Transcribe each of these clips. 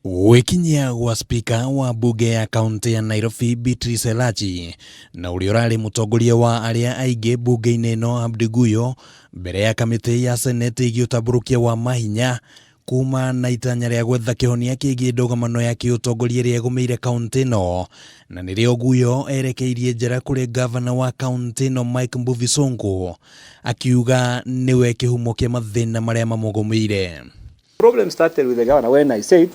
Wikinyia gwa spika wa bunge ya kaunti ya Nairobi Beatrice Elachi na uria urari mutongoria wa aria aingi bunge-ini no Abdiguyo mbere ya kamiti ya seneti igiutamburukia wa mahinya kuma na itanya ria gwetha kihonia kigie ndugamano ya kiutongoria ria gumeire kaunti no na nirio Guyo erekeirie njira kuri gavana wa kaunti no Mike Mbuvi Sonko akiuga niwe kihumo kia mathina maria mamugumeire. Problem started with the governor when I said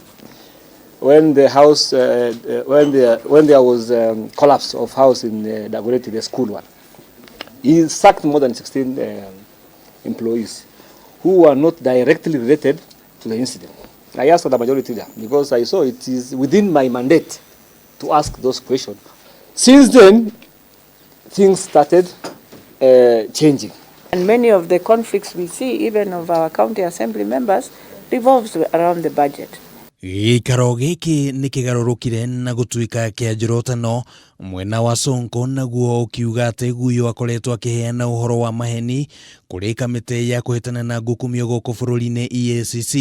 when the house when there was collapse of house in Dagoretti, the school one, he sacked more than 16 employees who were not directly related to the incident. I asked for the majority there because I saw it is within my mandate to ask those questions. Since then, things started changing. And many of the conflicts we see, even of our county assembly members, revolves around the budget. Gikaro giki ni kigarurukire na gutuika kia njirotano mwena wa Sonko naguo ukiuga ati Guyo akoretwo akiheana uhoro wa maheni kuri kamiti ya kuhitana na ngukumio guku bururi-ini EACC,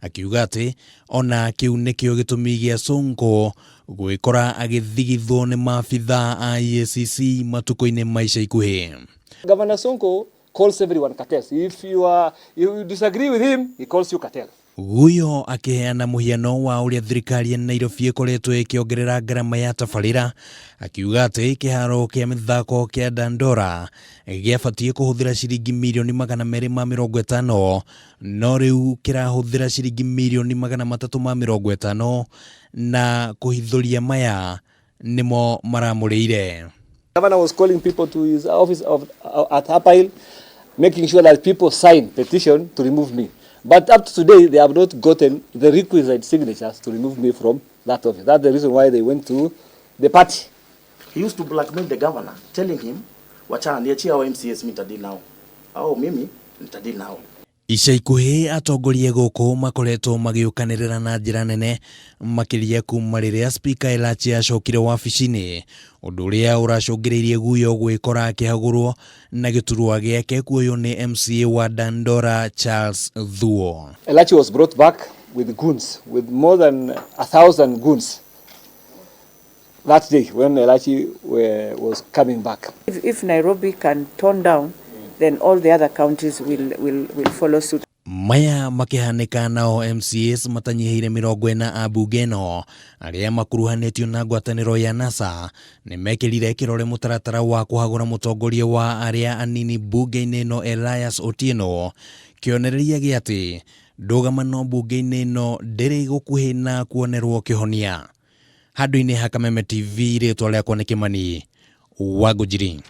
akiuga ati ona kiu nikio gitumi gia Sonko gwikora agithigithwo ni maabitha a EACC matuko-ini maica ikuhi. Governor Sonko calls everyone cartels. If you disagree with him, he calls you cartel. Guyo akiheana muhiano wa uria thirikari ya Nairobi ikoretwo ikiongerera ngarama ya tabarira, akiuga ati kiharo kia mithako kia Dandora giabatie kuhuthira ciringi milioni 250 no riu kirahuthira ciringi milioni 350 na kuhithuria maya nimo maramuriire. Governor was calling people to his office at Upper, making sure that people sign petition to remove me. But up to today, they have not gotten the requisite signatures to remove me from that office. That's the reason why they went to the party. He used to blackmail the governor, telling him, wachana niachie hao MCAs nitadili nao. Au mimi nitadili nao. Ica ikuhi atongoria guku makoretwo magiukanirira na njira nene makiria kuma riria spika Elachi acokire wabici-ini, undu uria uracungiriirie Guyo gwikora akihagurwo na giturwa giake kuoyo ni MCA wa Dandora Charles Thuo. Elachi was brought back with goons, with more than 1,000 goons that day when Elachi was coming back. If Nairobi can tone down, then all the other counties will follow suit. Maya makihanika nao MCAs matanyihiire 40 a bunge no aria makuruhanitio na ngwataniro ya NASA ni mekirire kirore mutaratara wa kuhagura mutongoria wa aria anini bunge-ini no Elias Otieno, kionereria giati ndugamano bunge-ini no ndiri gukuhi na kuonerwo kihonia. Handu-ini ha Kameme TV ritwa riakwa ni Kimani wa Ngujiri.